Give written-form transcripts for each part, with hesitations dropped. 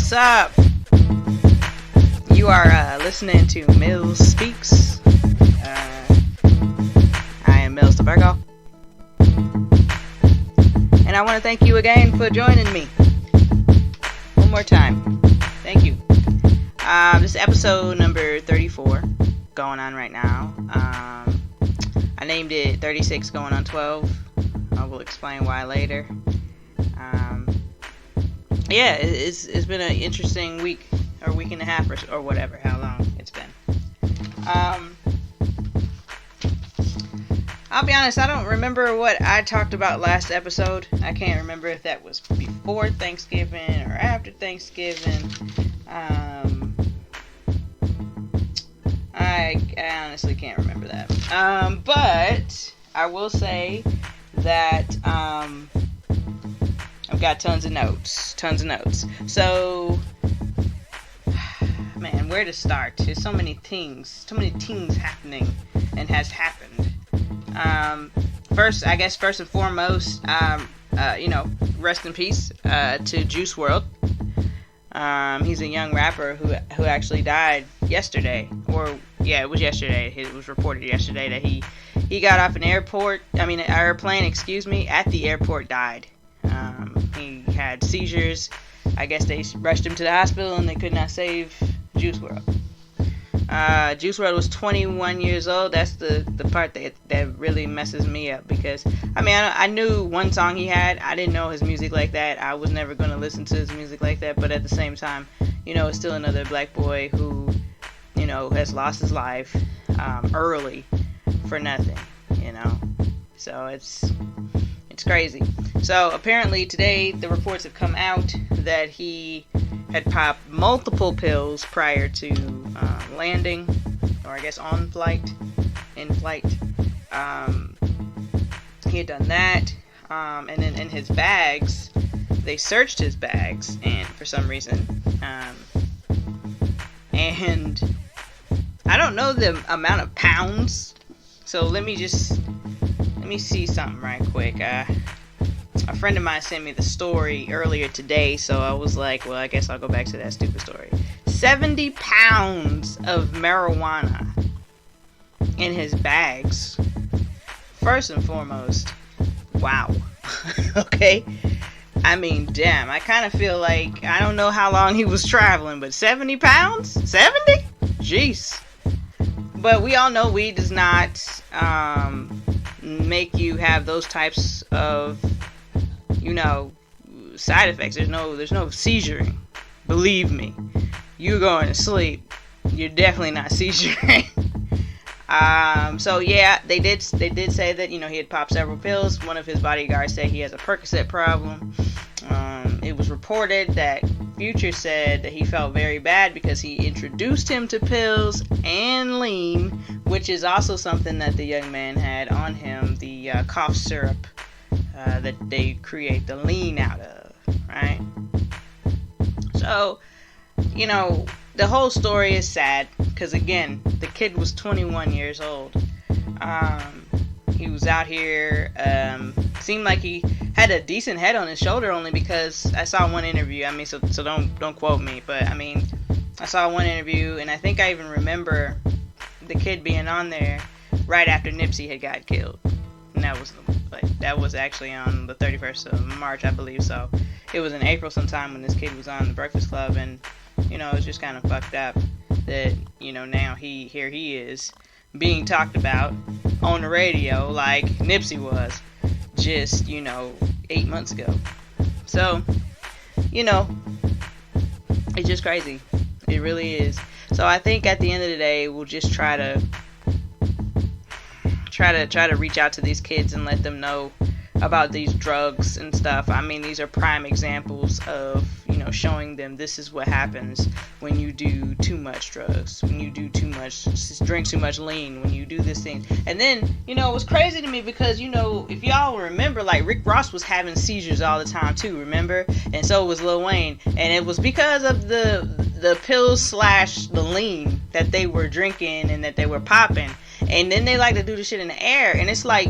What's up? You are listening to Mills Speaks. I am Mills the Virgo. And I want to thank you again for joining me. One more time. Thank you. This is episode number 34 going on right now. I named it 36 going on 12. I will explain why later. Yeah, it's been an interesting week, or week and a half, or whatever, how long it's been. I'll be honest, I don't remember what I talked about last episode. I can't remember if that was before Thanksgiving or after Thanksgiving. I honestly can't remember that. But I will say that I've got tons of notes. So, man, where to start? There's so many things happening and has happened. First and foremost, rest in peace to JuiceWorld. He's a young rapper who actually died yesterday, it was yesterday. It was reported yesterday that he got off an airplane, at the airport, died. He had seizures. I guess they rushed him to the hospital and they could not save JuiceWorld. JuiceWorld was 21 years old. That's the part that really messes me up, because I knew one song he had. I didn't know his music like that. I was never going to listen to his music like that, but at the same time, it's still another black boy who has lost his life early for nothing, so it's crazy. So apparently today the reports have come out that he had popped multiple pills prior to landing, or I guess in flight. He had done that, and then in his bags, they searched his bags, and for some reason, and I don't know the amount of pounds, so let me see something right quick. A friend of mine sent me the story earlier today, so I was like, well, I guess I'll go back to that stupid story. 70 pounds of marijuana in his bags. First and foremost, wow. Okay? Damn, I kind of feel like, I don't know how long he was traveling, but 70 pounds? 70? Jeez. But we all know weed does not make you have those types of side effects. There's no seizuring. Believe me, you're going to sleep. You're definitely not seizuring. So yeah, they did say that he had popped several pills. One of his bodyguards said he has a Percocet problem. It was reported that Future said that he felt very bad because he introduced him to pills and lean, which is also something that the young man had on him, the cough syrup that they create the lean out of, right? So, the whole story is sad because, again, the kid was 21 years old. He was out here, seemed like he had a decent head on his shoulder, only because I saw one interview. So don't quote me, but I saw one interview, and I think I even remember the kid being on there right after Nipsey had got killed, and that was actually on the 31st of March, I believe. So it was in April sometime when this kid was on the Breakfast Club, and it's just kind of fucked up that now here he is being talked about on the radio like Nipsey was just 8 months ago. So it's just crazy. It really is. So I think at the end of the day, we'll just try to reach out to these kids and let them know about these drugs and stuff. These are prime examples of showing them this is what happens when you do too much drugs, when you do drink too much lean, when you do this thing. And then it was crazy to me because if y'all remember, like, Rick Ross was having seizures all the time too, remember? And so was Lil Wayne, and it was because of the pills / the lean that they were drinking and that they were popping. And then they like to do the shit in the air, and it's like,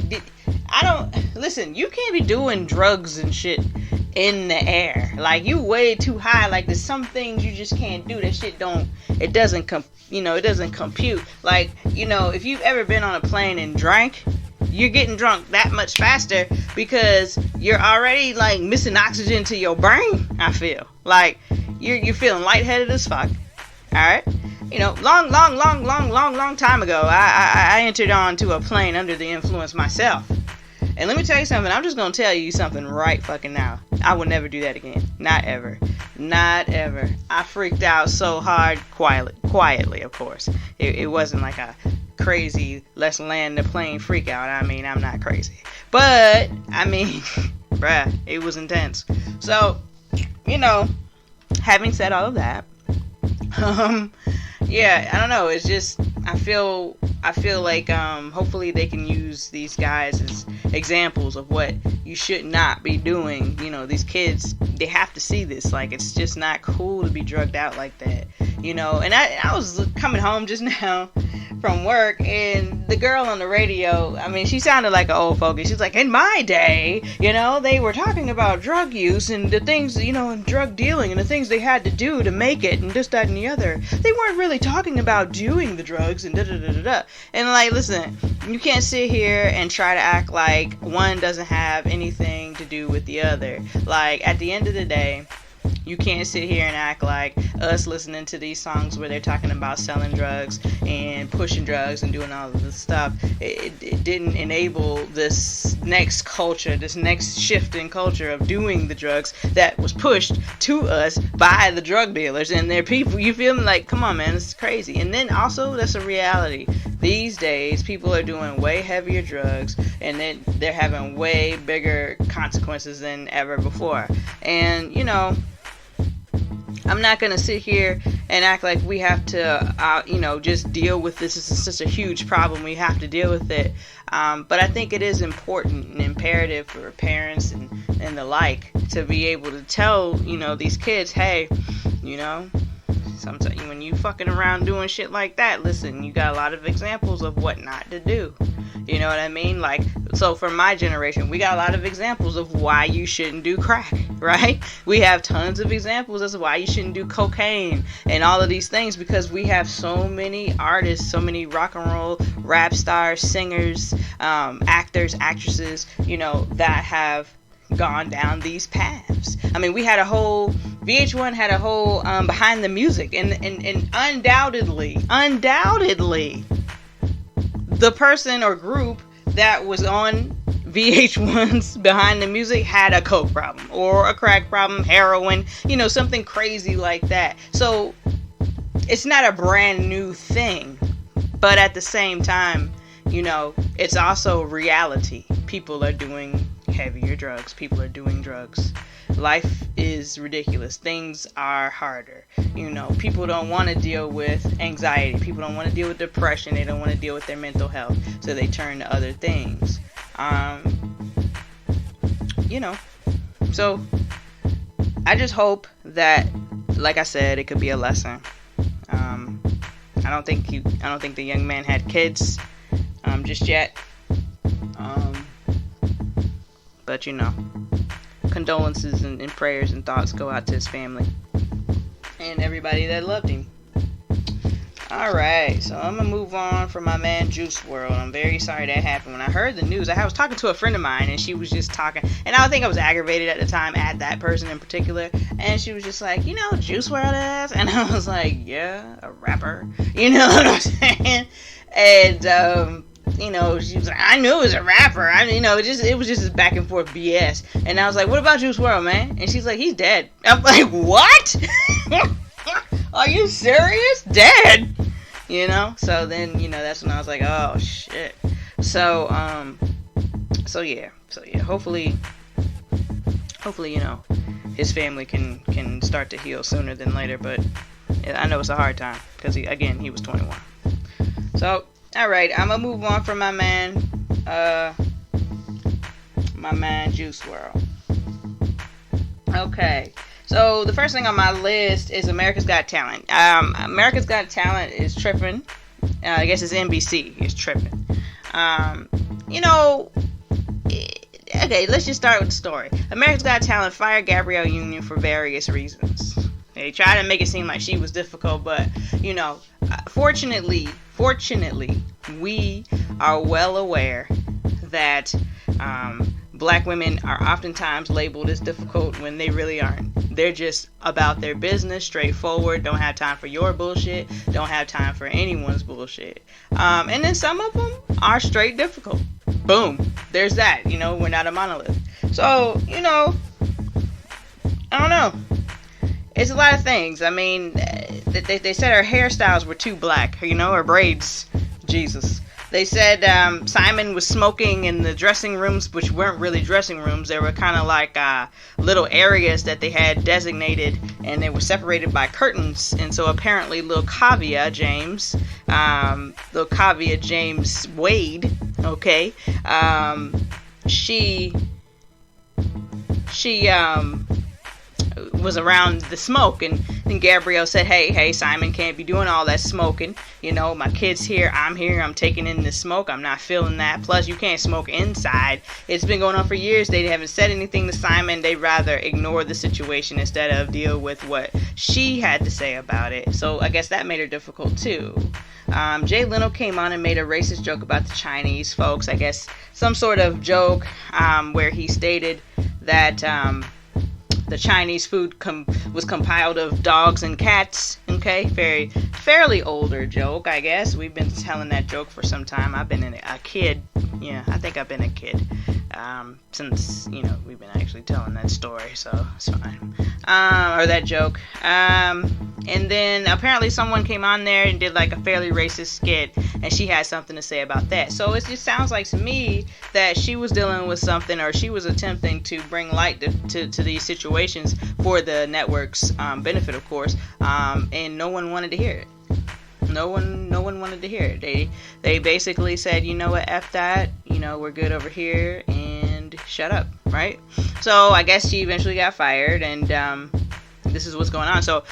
listen, you can't be doing drugs and shit in the air. Like, you way too high. Like, there's some things you just can't do. That shit it doesn't compute. Like, if you've ever been on a plane and drank, you're getting drunk that much faster because you're already, like, missing oxygen to your brain, I feel. Like, you're feeling lightheaded as fuck. Alright? Long time ago, I entered onto a plane under the influence myself. And let me tell you something. I'm just going to tell you something right fucking now. I will never do that again. Not ever. Not ever. I freaked out so hard, quietly, of course. It wasn't like a crazy, let's land the plane freak out. I mean, I'm not crazy. But, I mean, bruh, it was intense. So, having said all of that, yeah, I don't know. It's just, I feel like hopefully they can use these guys as examples of what you should not be doing. These kids, they have to see this. Like, it's just not cool to be drugged out like that. And I was coming home just now from work, and the girl on the radio, I mean, she sounded like an old fogey. She's like, in my day, they were talking about drug use and the things, and drug dealing and the things they had to do to make it and this, that, and the other. They weren't really talking about doing the drugs and da-da-da-da-da. And, like, listen, you can't sit here and try to act like one doesn't have anything to do with the other. Like, at the end of the day, you can't sit here and act like us listening to these songs where they're talking about selling drugs and pushing drugs and doing all of this stuff. It didn't enable this next culture, this next shift in culture of doing the drugs that was pushed to us by the drug dealers and their people. You feel me? Like, come on, man, this is crazy. And then also, that's a reality. These days, people are doing way heavier drugs, and then they're having way bigger consequences than ever before. And, I'm not going to sit here and act like we have to, just deal with this. This is such a huge problem. We have to deal with it. But I think it is important and imperative for parents and the like to be able to tell, these kids, hey, sometimes when you fucking around doing shit like that, listen, you got a lot of examples of what not to do. You know what I mean? Like, so for my generation, we got a lot of examples of why you shouldn't do crack, right? We have tons of examples as to why you shouldn't do cocaine and all of these things, because we have so many artists, so many rock and roll, rap stars, singers, actors, actresses, that have gone down these paths. I mean, we had VH1 had a whole behind the music, and undoubtedly, the person or group that was on VH1's Behind the Music had a coke problem or a crack problem, heroin, something crazy like that. So it's not a brand new thing, but at the same time, it's also reality. People are doing heavier drugs. People are doing drugs. Life is ridiculous. Things are harder. People don't want to deal with anxiety. People don't want to deal with depression. They don't want to deal with their mental health. So they turn to other things. So I just hope that, like I said, it could be a lesson. I don't think the young man had kids just yet. But condolences and prayers and thoughts go out to his family and everybody that loved him. Alright, so I'm gonna move on from my man JuiceWorld. I'm very sorry that happened. When I heard the news, I was talking to a friend of mine, and she was just talking, and I think I was aggravated at the time at that person in particular, and she was just like, JuiceWorld is? And I was like, yeah, a rapper. You know what I'm saying? And she was like, I knew it was a rapper. It was just this back and forth BS. And I was like, what about JuiceWorld, man? And she's like, he's dead. I'm like, what? Are you serious? Dead? So then, that's when I was like, oh shit. So yeah. Hopefully, his family can start to heal sooner than later. But I know it's a hard time because he was 21. So. Alright, I'm gonna move on from my man JuiceWorld. Okay, so the first thing on my list is America's Got Talent. America's Got Talent is tripping. I guess it's NBC is tripping. okay, let's just start with the story. America's Got Talent fired GabrielleUnion for various reasons. They tried to make it seem like she was difficult, but, fortunately, we are well aware that black women are oftentimes labeled as difficult when they really aren't. They're just about their business, straightforward, don't have time for your bullshit, don't have time for anyone's bullshit. And then some of them are straight difficult. Boom. There's that. We're not a monolith. So, I don't know. It's a lot of things. I mean, they said her hairstyles were too black. Her braids. Jesus. They said Simon was smoking in the dressing rooms, which weren't really dressing rooms. They were kind of like little areas that they had designated, and they were separated by curtains. And so apparently little Kavia James Wade, okay, she was around the smoke, and Gabrielle said, hey, Simon can't be doing all that smoking. My kid's here, I'm taking in the smoke, I'm not feeling that. Plus, you can't smoke inside. It's been going on for years. They haven't said anything to Simon. They'd rather ignore the situation instead of deal with what she had to say about it. So I guess that made her difficult too. Jay Leno came on and made a racist joke about the Chinese folks. I guess some sort of joke where he stated that the Chinese food was compiled of dogs and cats. Okay, fairly older joke, I guess. We've been telling that joke for some time. I've been a kid. Yeah, I think I've been a kid since we've been actually telling that story, so it's fine. Or that joke. And then apparently someone came on there and did like a fairly racist skit, and she had something to say about that. So it just sounds like to me that she was dealing with something, or she was attempting to bring light to these situations for the network's benefit, of course. And no one wanted to hear it. No one wanted to hear it. They basically said, you know what, F that, we're good over here, and shut up, right? So I guess she eventually got fired, and this is what's going on. So,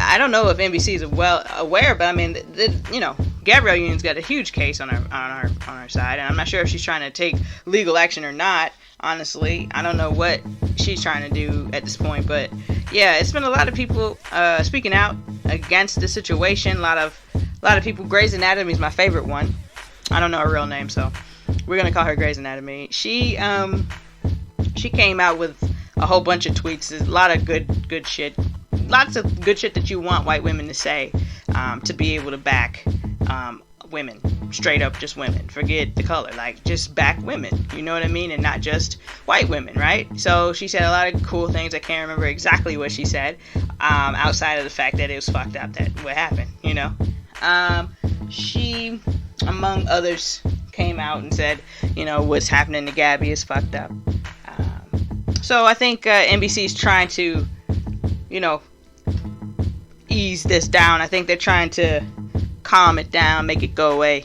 I don't know if NBC is well aware, but I mean, GabrielleUnion's got a huge case on her side, and I'm not sure if she's trying to take legal action or not. Honestly, I don't know what she's trying to do at this point, but yeah, it's been a lot of people speaking out against the situation. A lot of people. Grey's Anatomy is my favorite one. I don't know her real name, so we're gonna call her Grey's Anatomy. She came out with a whole bunch of tweets. There's a lot of good shit. Lots of good shit that you want white women to say to be able to back women, straight up just women, forget the color, like just back women, you know what I mean, and not just white women, right? So she said a lot of cool things. I can't remember exactly what she said, outside of the fact that it was fucked up that what happened, she, among others, came out and said, what's happening to Gabby is fucked up. So I think NBC's trying to, ease this down. I think they're trying to calm it down, make it go away.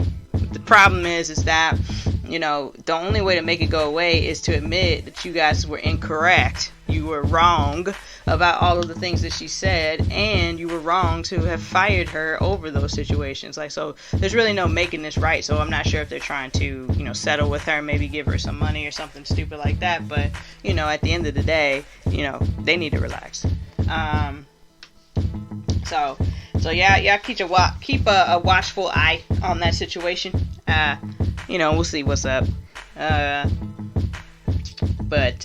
The problem is that, the only way to make it go away is to admit that you guys were incorrect. You were wrong about all of the things that she said, and you were wrong to have fired her over those situations. So there's really no making this right. So I'm not sure if they're trying to, settle with her, maybe give her some money or something stupid like that. But, at the end of the day, they need to relax. So yeah, keep a watchful eye on that situation. We'll see what's up. But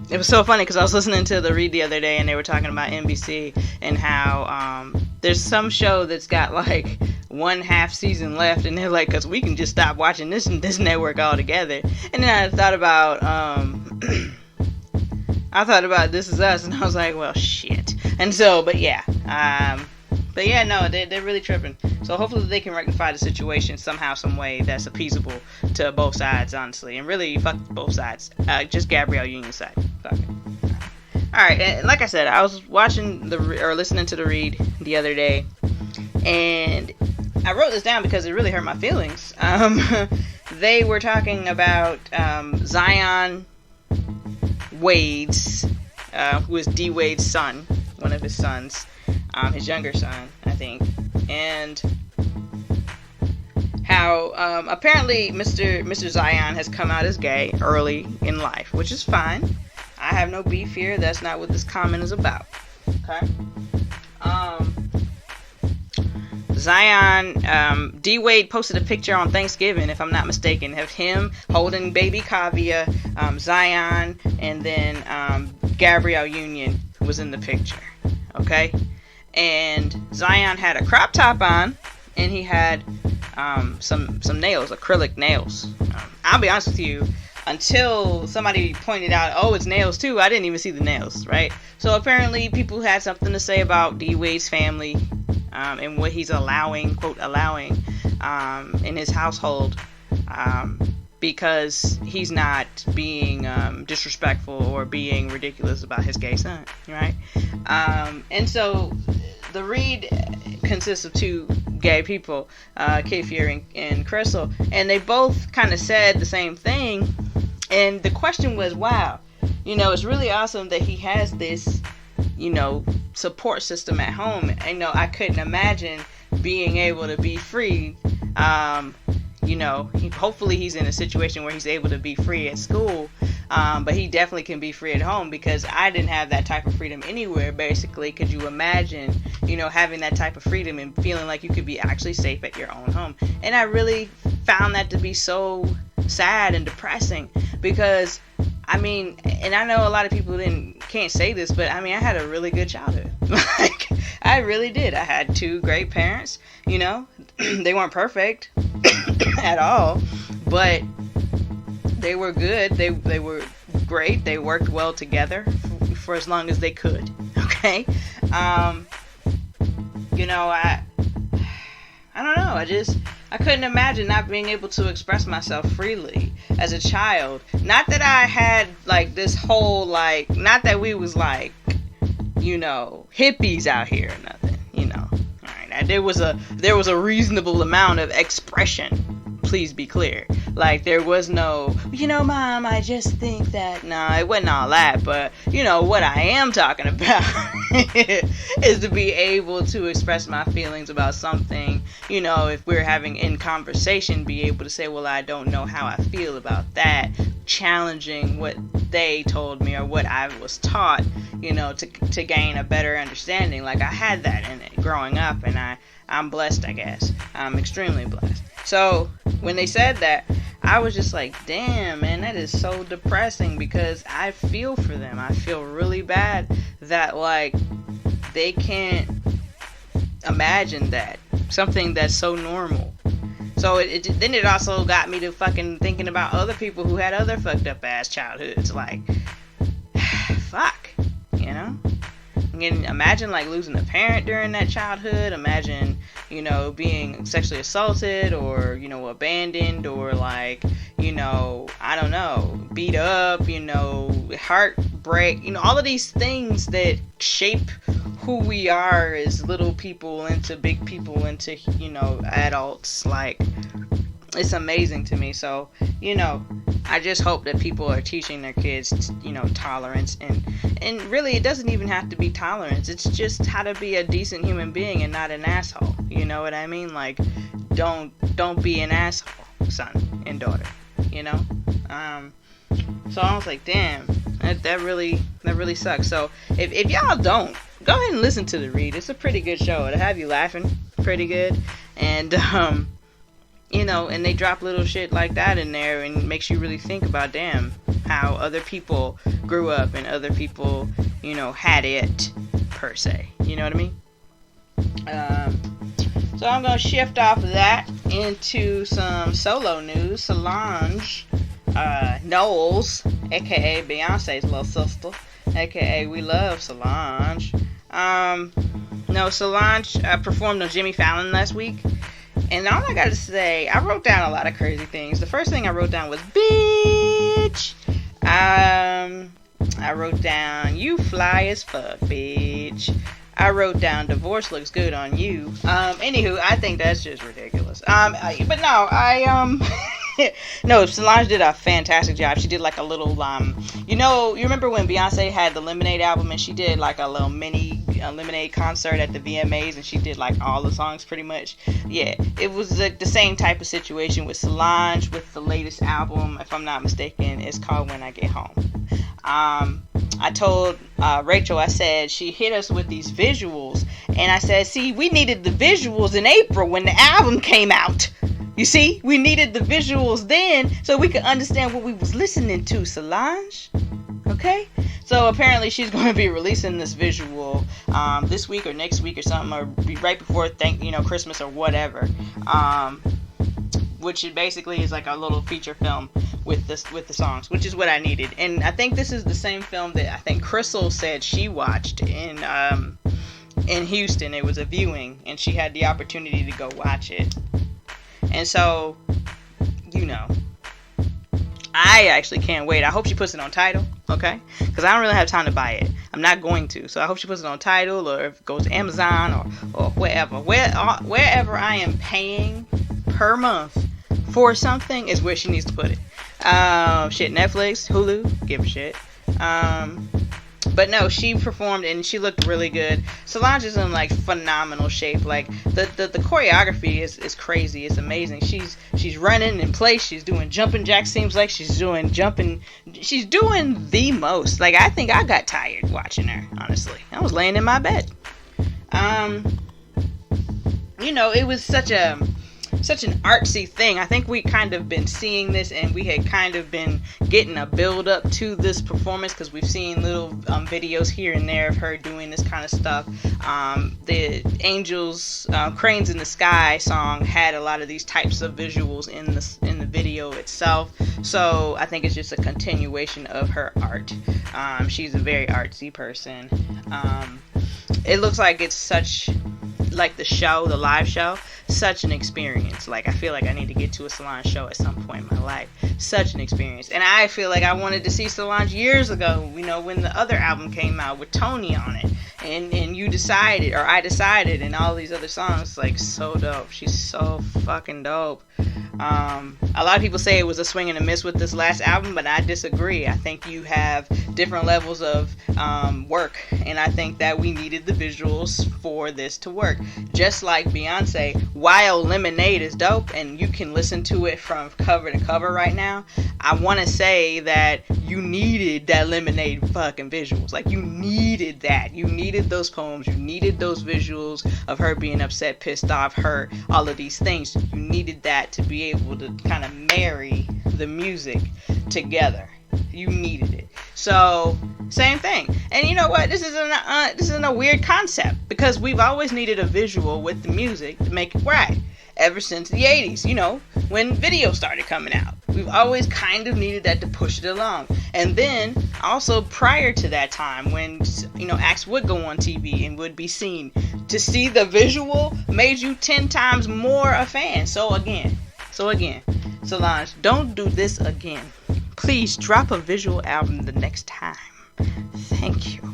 it was so funny because I was listening to the read the other day, and they were talking about NBC and how there's some show that's got like one half season left, and they're like, because we can just stop watching this network altogether. And then I thought about This Is Us, and I was like, well, shit. And so, but yeah, no, they're really tripping. So hopefully they can rectify the situation somehow, some way that's appeasable to both sides, honestly. And really, fuck both sides. Just GabrielleUnion's side. Fuck it. Alright, and like I said, I was listening to the read the other day, and I wrote this down because it really hurt my feelings. They were talking about Zion Wade's, who is D. Wade's son, one of his sons, his younger son, I think, and how apparently Mr. Zion has come out as gay early in life, which is fine. I have no beef here. That's not what this comment is about. Okay. Zion, D Wade posted a picture on Thanksgiving, if I'm not mistaken, of him holding baby Kavia, Zion, and then GabrielleUnion was in the picture. Okay. And Zion had a crop top on, and he had some nails, acrylic nails. I'll be honest with you, until somebody pointed out, oh, it's nails too, I didn't even see the nails, right? So apparently people had something to say about D Wade's family and what he's allowing, quote, allowing in his household, because he's not being disrespectful or being ridiculous about his gay son, right? And so the read consists of two gay people, Kafir and Crystal, and they both kind of said the same thing. And the question was, wow, it's really awesome that he has this, support system at home. And, I couldn't imagine being able to be free. Hopefully he's in a situation where he's able to be free at school. But he definitely can be free at home, because I didn't have that type of freedom anywhere, basically. Could you imagine, having that type of freedom and feeling like you could be actually safe at your own home? And I really found that to be so sad and depressing, because, and I know a lot of people can't say this, but I had a really good childhood. Like, I really did. I had two great parents, they weren't perfect at all, but they were good. They were great. They worked well together for as long as they could. Okay. I don't know. I couldn't imagine not being able to express myself freely as a child. Not that I had like this whole not that we was hippies out here or nothing. All right. There was a reasonable amount of expression. Please be clear. There was no, Mom, I just think that. No, it wasn't all that. But, what I am talking about is to be able to express my feelings about something, if we're having in conversation, be able to say, well, I don't know how I feel about that, challenging what they told me or what I was taught, to gain a better understanding. I had that in it growing up, and I'm blessed, I guess. I'm extremely blessed. So when they said that, I was just like, damn, man, that is so depressing, because I feel for them. I feel really bad that they can't imagine that, something that's so normal. So then it also got me to fucking thinking about other people who had other fucked up ass childhoods. Fuck, imagine losing a parent during that childhood. Imagine, being sexually assaulted or, abandoned or I don't know, beat up, heartbreak, all of these things that shape who we are as little people into big people into, adults. It's amazing to me. So, I just hope that people are teaching their kids, tolerance, and really it doesn't even have to be tolerance. It's just how to be a decent human being and not an asshole. You know what I mean? Don't be an asshole, son and daughter. So I was like, damn, that really sucks. So if y'all don't, go ahead and listen to the read. It's a pretty good show. It'll have you laughing pretty good, and and they drop little shit like that in there, and makes you really think about, damn, how other people grew up and other people, had it, per se. You know what I mean? So I'm going to shift off of that into some solo news. Solange Knowles, a.k.a. Beyonce's little sister, a.k.a. We Love Solange. Solange performed on Jimmy Fallon last week. And all I gotta say, I wrote down a lot of crazy things. The first thing I wrote down was, bitch. I wrote down, you fly as fuck, bitch. I wrote down, divorce looks good on you. Anywho, I think that's just ridiculous. But no, No, Solange did a fantastic job. She did like a little, you remember when Beyonce had the Lemonade album and she did like a little mini Lemonade concert at the VMAs and she did like all the songs pretty much? Yeah, it was the same type of situation with Solange with the latest album, if I'm not mistaken. It's called When I Get Home. I told Rachel, I said, she hit us with these visuals, and I said, see, we needed the visuals in April when the album came out. You see, we needed the visuals then so we could understand what we was listening to, Solange. Okay? So apparently she's going to be releasing this visual this week or next week or something, or be right before Christmas or whatever. Which it basically is like a little feature film with the songs, which is what I needed. And I think this is the same film that I think Crystal said she watched in Houston. It was a viewing, and she had the opportunity to go watch it. And so, I actually can't wait. I hope she puts it on Tidal, okay? Because I don't really have time to buy it. I'm not going to. So I hope she puts it on Tidal, or if it goes to Amazon or wherever. Wherever I am paying per month for something is where she needs to put it. Netflix, Hulu, give a shit. But no, she performed and she looked really good. Solange is in like phenomenal shape. Like the choreography is crazy. It's amazing. She's running in place. She's doing jumping jacks. Seems like she's doing the most. Like I think I got tired watching her. Honestly, I was laying in my bed. It was such an artsy thing. I think we kind of been seeing this, and we had kind of been getting a build up to this performance because we've seen little videos here and there of her doing this kind of stuff. The Angels, Cranes in the Sky song had a lot of these types of visuals in the video itself. So I think it's just a continuation of her art. She's a very artsy person. It looks like it's such, like the live show, such an experience. Like I feel like I need to get to a Solange show at some point in my life. Such an experience. And I feel like I wanted to see Solange years ago, when the other album came out with Tony on it, and you decided, or I decided, and all these other songs. Like, so dope. She's so fucking dope. A lot of people say it was a swing and a miss with this last album, but I disagree. I think you have different levels of work, and I think that we needed the visuals for this to work. Just like Beyonce, while Lemonade is dope and you can listen to it from cover to cover right now, I want to say that you needed that Lemonade fucking visuals. Like, you needed that. You needed those poems. You needed those visuals of her being upset, pissed off, hurt, all of these things. You needed that to be able to kind of marry the music together. You needed it. So, same thing. And you know what? This isn't a weird concept, because we've always needed a visual with the music to make it right. Ever since the 80s, when video started coming out. We've always kind of needed that to push it along. And then, also prior to that time, when, acts would go on TV and would be seen, to see the visual made you 10 times more a fan. So again, Solange, don't do this again. Please drop a visual album the next time. Thank you.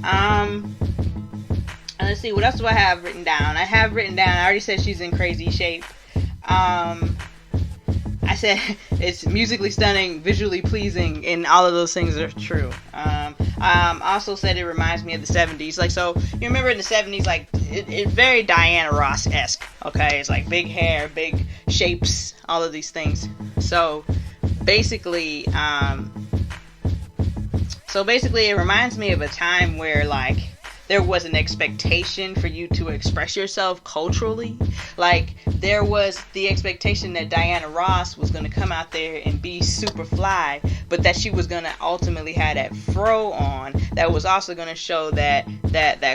And let's see, what else do I have written down? I already said she's in crazy shape. I said it's musically stunning, visually pleasing, and all of those things are true. Also said it reminds me of the 70s. Like, so, you remember in the 70s, like, it's very Diana Ross-esque, okay? It's like big hair, big shapes, all of these things. So, basically, it reminds me of a time where, like, there was an expectation for you to express yourself culturally. Like, there was the expectation that Diana Ross was going to come out there and be super fly, but that she was going to ultimately have that fro on that was also going to show that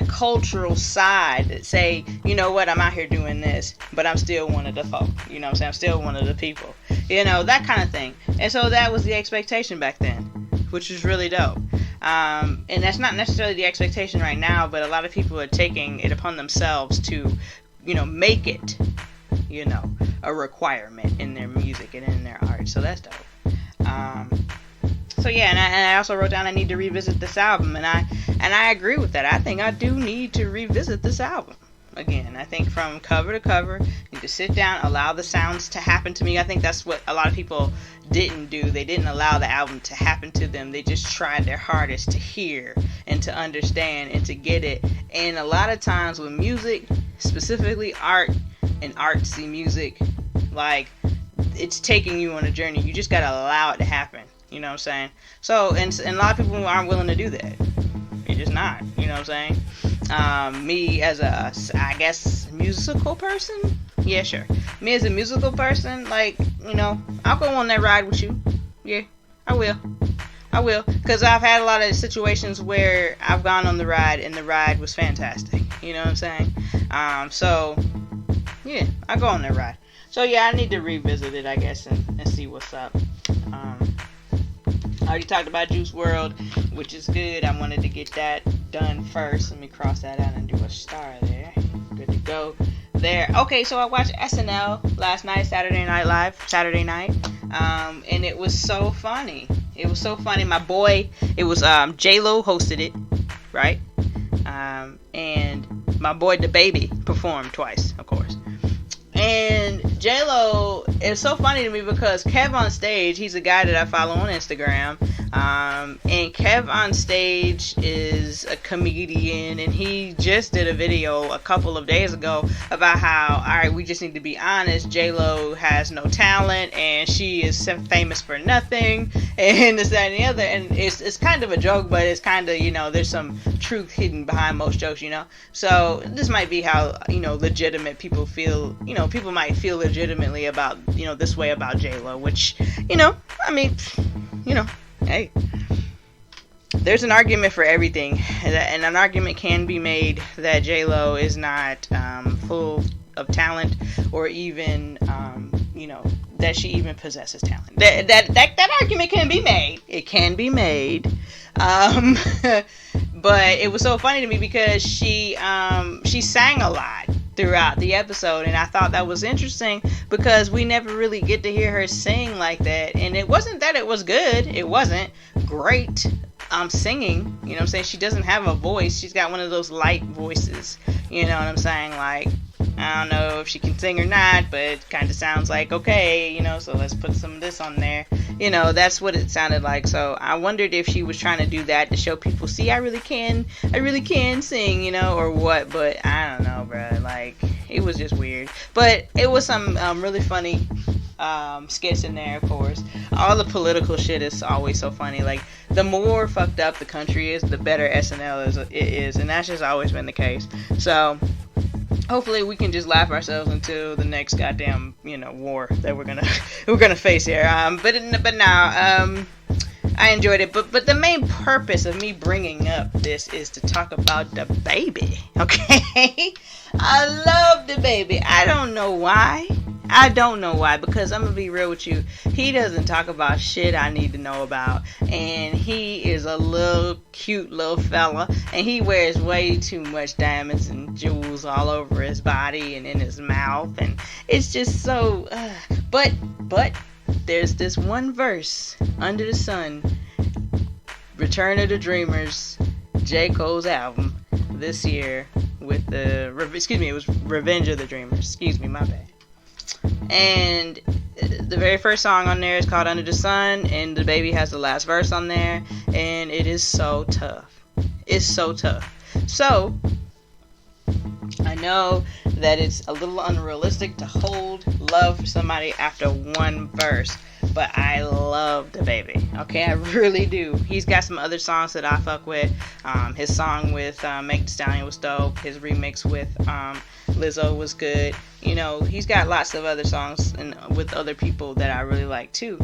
cultural side that say, you know what, I'm out here doing this, but I'm still one of the folk. You know what I'm saying? I'm still one of the people. That kind of thing. And so that was the expectation back then, which was really dope. And that's not necessarily the expectation right now, but a lot of people are taking it upon themselves to, make it, a requirement in their music and in their art. So that's dope. So yeah, and I also wrote down I need to revisit this album, and I agree with that. I think I do need to revisit this album again. I think from cover to cover, you need to sit down, allow the sounds to happen to me. I think that's what a lot of people didn't do. They didn't allow the album to happen to them. They just tried their hardest to hear and to understand and to get it. And a lot of times with music, specifically art and artsy music, like, it's taking you on a journey. You just gotta allow it to happen. You know what I'm saying? So, and a lot of people aren't willing to do that. They're just not. You know what I'm saying? Me as a, I guess, musical person? Yeah, sure. Me as a musical person, like, you know, I'll go on that ride with you. Yeah, I will. Because I've had a lot of situations where I've gone on the ride and the ride was fantastic. You know what I'm saying? So, yeah, I go on that ride. So, yeah, I need to revisit it, I guess, and see what's up. I already talked about JuiceWorld, which is good. I wanted to get that done first. Let me cross that out and do a star there. Good to go there. Okay, so I watched SNL last night, Saturday Night, and it was so funny. It was so funny. My boy, it was J-Lo hosted it, right? And my boy DaBaby performed twice, of course. And J-Lo is so funny to me because Kev on Stage, he's a guy that I follow on Instagram. And Kev on Stage is a comedian, and he just did a video a couple of days ago about how, alright, we just need to be honest, J-Lo has no talent, and she is famous for nothing, and this, that, and the other. And it's kind of a joke, but it's kind of, you know, there's some truth hidden behind most jokes, you know. So this might be how, you know, legitimate people feel, you know, people might feel legitimately about, you know, this way about J-Lo, which, you know, I mean, you know, hey, there's an argument for everything, and an argument can be made that J-Lo is not full of talent, or even, you know, that she even possesses talent. That argument can be made. It can be made. But it was so funny to me because she sang a lot throughout the episode, and I thought that was interesting because we never really get to hear her sing like that. And it wasn't that it was good. It wasn't great singing, you know what I'm saying? She doesn't have a voice. She's got one of those light voices, you know what I'm saying? Like, I don't know if she can sing or not, but it kind of sounds like okay, you know, so let's put some of this on there. You know, that's what it sounded like. So I wondered if she was trying to do that to show people, see, I really can sing, you know, or what. But I don't know, bro. Like, it was just weird. But it was some really funny skits in there, of course. All the political shit is always so funny. Like, the more fucked up the country is, the better SNL is, and that's just always been the case. So hopefully we can just laugh ourselves into the next goddamn, you know, war that we're gonna face here. But now, I enjoyed it. But the main purpose of me bringing up this is to talk about DaBaby. Okay, I love DaBaby. I don't know why, because I'm gonna be real with you. He doesn't talk about shit I need to know about, and he is a little cute little fella, and he wears way too much diamonds and jewels all over his body and in his mouth, and it's just so. But there's this one verse, Under the Sun, Return of the Dreamers, J. Cole's album this year with it was Revenge of the Dreamers. Excuse me, my bad. And the very first song on there is called Under the Sun, and DaBaby has the last verse on there, and it is so tough. It's so tough. So I know that it's a little unrealistic to hold love for somebody after one verse, but I love DaBaby. Okay, I really do. He's got some other songs that I fuck with. His song with Meg Thee Stallion was dope. His remix with Lizzo was good. You know, he's got lots of other songs and with other people that I really like too.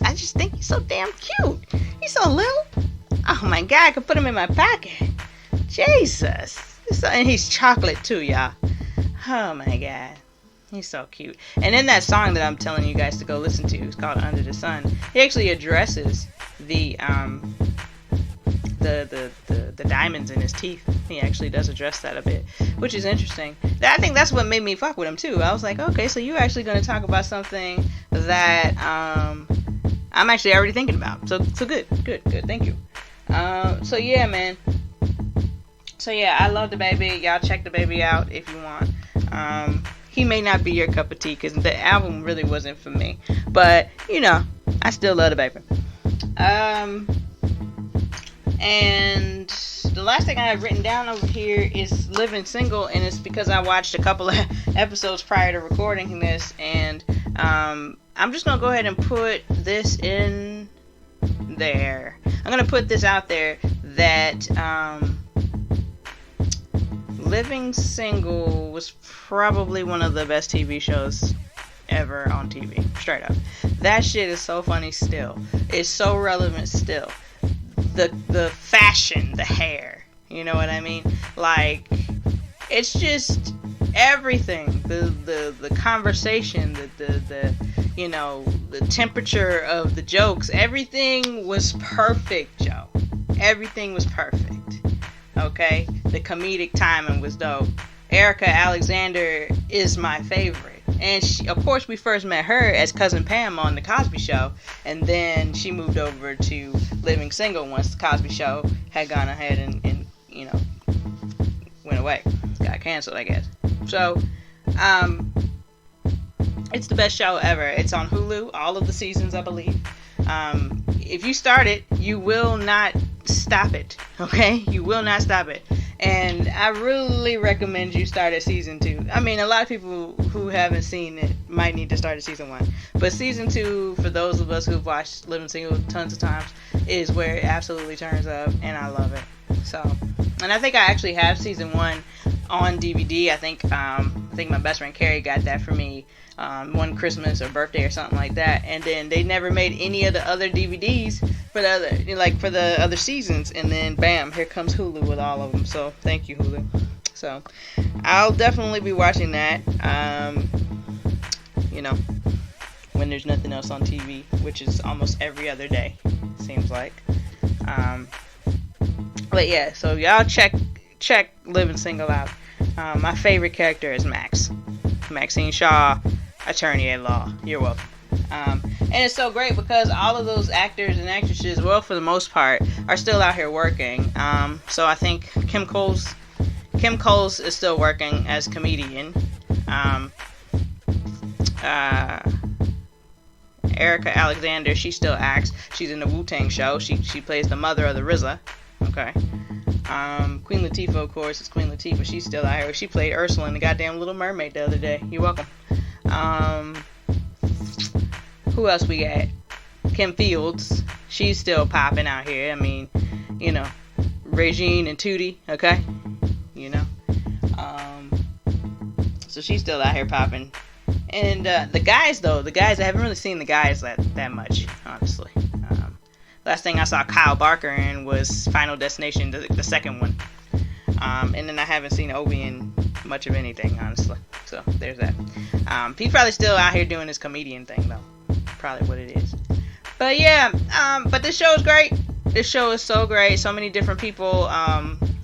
I just think he's so damn cute. He's so little. Oh my god, I could put him in my pocket. Jesus. And he's chocolate too, y'all. Oh my god. He's so cute. And in that song that I'm telling you guys to go listen to, it's called Under the Sun, he actually addresses the diamonds in his teeth. He actually does address that a bit, which is interesting. I think that's what made me fuck with him too. I was like, okay, so you're actually going to talk about something that I'm actually already thinking about. So good. Thank you. So yeah, man. So yeah, I love DaBaby. Y'all check DaBaby out if you want. He may not be your cup of tea because the album really wasn't for me, but you know, I still love DaBaby. And the last thing I have written down over here is LivingSingle, and it's because I watched a couple of episodes prior to recording this, and I'm just gonna go ahead and put this in there. I'm gonna put this out there that LivingSingle was probably one of the best TV shows ever on TV. Straight up. That shit is so funny still. It's so relevant still. The fashion, the hair. You know what I mean? Like, it's just everything. The conversation, the you know, the temperature of the jokes. Everything was perfect, Joe. Everything was perfect. Okay? The comedic timing was dope. Erica Alexander is my favorite. And she, of course, we first met her as Cousin Pam on The Cosby Show. And then she moved over to LivingSingle once The Cosby Show had gone ahead and you know, went away. Got canceled, I guess. So, it's the best show ever. It's on Hulu, all of the seasons, I believe. If you start it, you will not stop it. Okay? You will not stop it. And I really recommend you start at season 2. I mean, a lot of people who haven't seen it might need to start at season 1. But season 2, for those of us who've watched LivingSingle tons of times, is where it absolutely turns up, and I love it. So, and I think I actually have season 1 on DVD. I think my best friend Carrie got that for me one Christmas or birthday or something like that. And then they never made any of the other DVDs for the other seasons. And then bam, here comes Hulu with all of them. So thank you, Hulu. So I'll definitely be watching that. You know, when there's nothing else on TV, which is almost every other day, seems like. But yeah, so y'all check LivingSingle out. My favorite character is Max. Maxine Shaw, attorney at law. You're welcome. And it's so great because all of those actors and actresses, well, for the most part, are still out here working. So I think Kim Coles is still working as comedian. Erica Alexander, she still acts. She's in the Wu-Tang show. She plays the mother of the RZA. Okay. Queen Latifah, of course, is Queen Latifah. She's still out here. She played Ursula in the goddamn Little Mermaid the other day. You're welcome. Who else we got? Kim Fields. She's still popping out here. I mean, you know, Regine and Tootie, okay? You know. So she's still out here popping. And the guys, I haven't really seen the guys that much, honestly. Last thing I saw Kyle Barker in was Final Destination, the second one. And then I haven't seen Obi in much of anything, honestly. So there's that. He's probably still out here doing his comedian thing, though. Probably what it is. But yeah, but this show is great. This show is so great. So many different people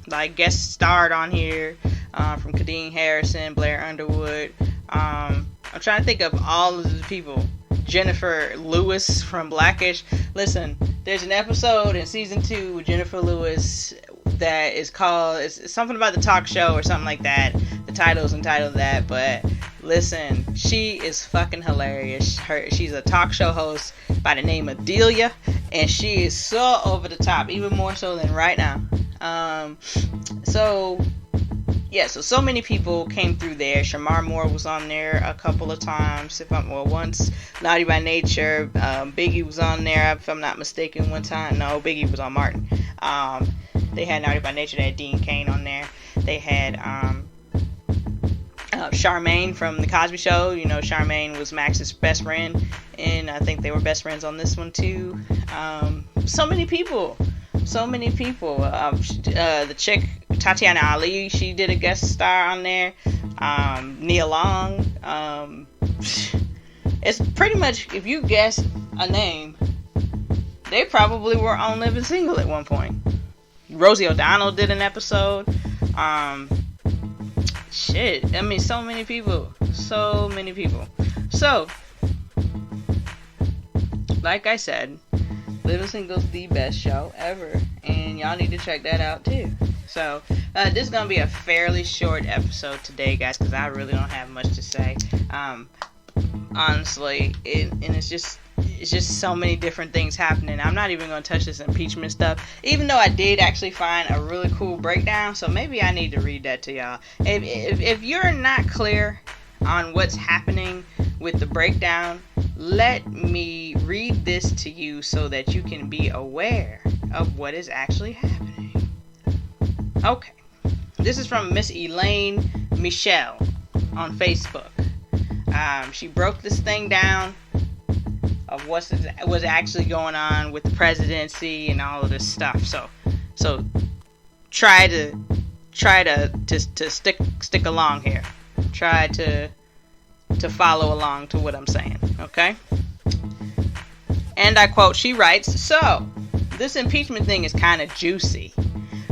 like guest starred on here, from Kadeen Harrison, Blair Underwood. I'm trying to think of all of the people. Jennifer Lewis from Blackish. Listen, there's an episode in season 2 with Jennifer Lewis that is called, it's something about the talk show or something like that. The title's entitled that, but listen, she is fucking hilarious. She's a talk show host by the name of Delia, and she is so over the top, even more so than right now. So many people came through there. Shamar Moore was on there a couple of times. Once. Naughty by Nature. Biggie was on there, if I'm not mistaken, one time. No, Biggie was on Martin. They had Naughty by Nature. They had Dean Cain on there. They had Charmaine from The Cosby Show. You know, Charmaine was Max's best friend, and I think they were best friends on this one too. So many people. The chick Tatiana Ali, she did a guest star on there. Nia Long. It's pretty much, if you guess a name, they probably were on LivingSingle at one point. Rosie O'Donnell did an episode. Shit. I mean, so many people. So, like I said, LivingSingle's the best show ever, and y'all need to check that out too. So this is gonna be a fairly short episode today, guys, because I really don't have much to say. Honestly, and it's just so many different things happening. I'm not even gonna touch this impeachment stuff, even though I did actually find a really cool breakdown. So maybe I need to read that to y'all. If you're not clear on what's happening with the breakdown, let me read this to you so that you can be aware of what is actually happening. Okay, this is from Miss Elaine Michelle on Facebook. She broke this thing down of what's actually going on with the presidency and all of this stuff. So try to stick along here. Try to follow along to what I'm saying, okay? And I quote, she writes, "So, this impeachment thing is kind of juicy.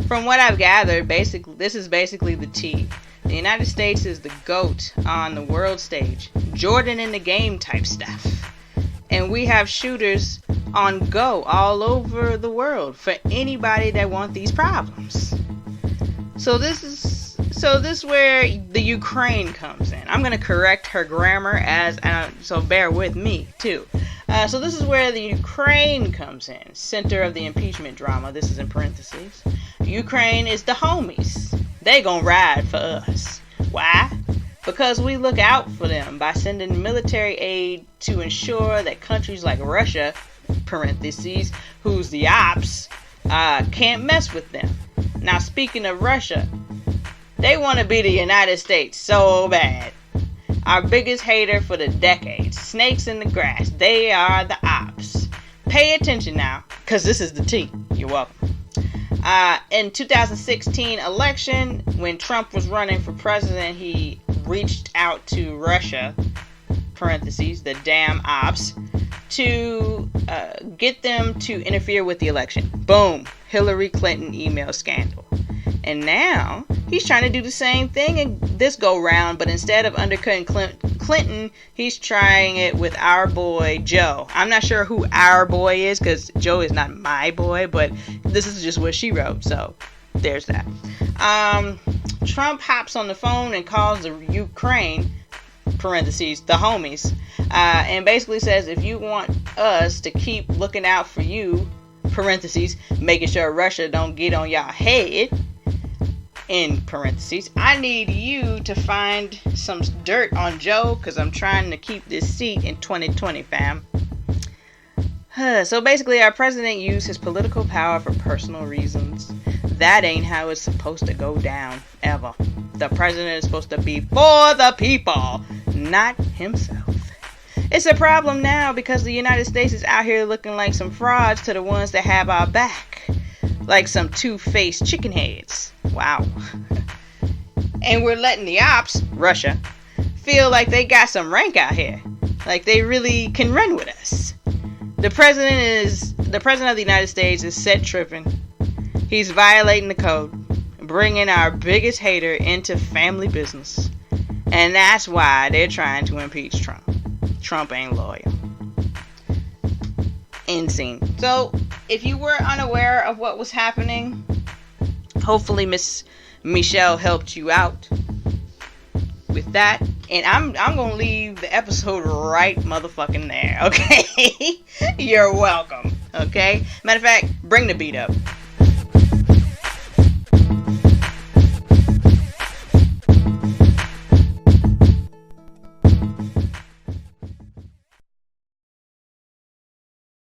From what I've gathered, this is basically the tea. The United States is the GOAT on the world stage. Jordan in the game type stuff. And we have shooters on go all over the world for anybody that want these problems. So this is where the Ukraine comes in. I'm going to correct her grammar so bear with me too. So this is where the Ukraine comes in. Center of the impeachment drama. This is in parentheses. Ukraine is the homies. They gonna ride for us. Why? Because we look out for them by sending military aid to ensure that countries like Russia, parentheses, who's the ops, can't mess with them. Now, speaking of Russia, they want to be the United States so bad. Our biggest hater for the decades. Snakes in the grass. They are the ops. Pay attention now, because this is the tea. You're welcome. In 2016 election, when Trump was running for president, he reached out to Russia, parentheses, the damn ops, to get them to interfere with the election. Boom. Hillary Clinton email scandal. And now he's trying to do the same thing in this go round, but instead of undercutting Clinton, he's trying it with our boy Joe. I'm not sure who our boy is, because Joe is not my boy, but this is just what she wrote, so there's that. Trump hops on the phone and calls the Ukraine, parentheses, the homies, and basically says, if you want us to keep looking out for you, parentheses, making sure Russia don't get on y'all head, in parentheses, I need you to find some dirt on Joe, because I'm trying to keep this seat in 2020, fam. So basically, our president used his political power for personal reasons. That ain't how it's supposed to go down, ever. The president is supposed to be for the people, not himself. It's a problem now because the United States is out here looking like some frauds to the ones that have our back. Like some two-faced chicken heads. Wow. And we're letting the ops, Russia, feel like they got some rank out here. Like they really can run with us. The president of the United States is set tripping. He's violating the code, bringing our biggest hater into family business. And that's why they're trying to impeach Trump. Trump ain't loyal. End scene. So, if you were unaware of what was happening, hopefully Miss Michelle helped you out with that. And I'm gonna leave the episode right motherfucking there, okay? You're welcome, okay? Matter of fact, bring the beat up.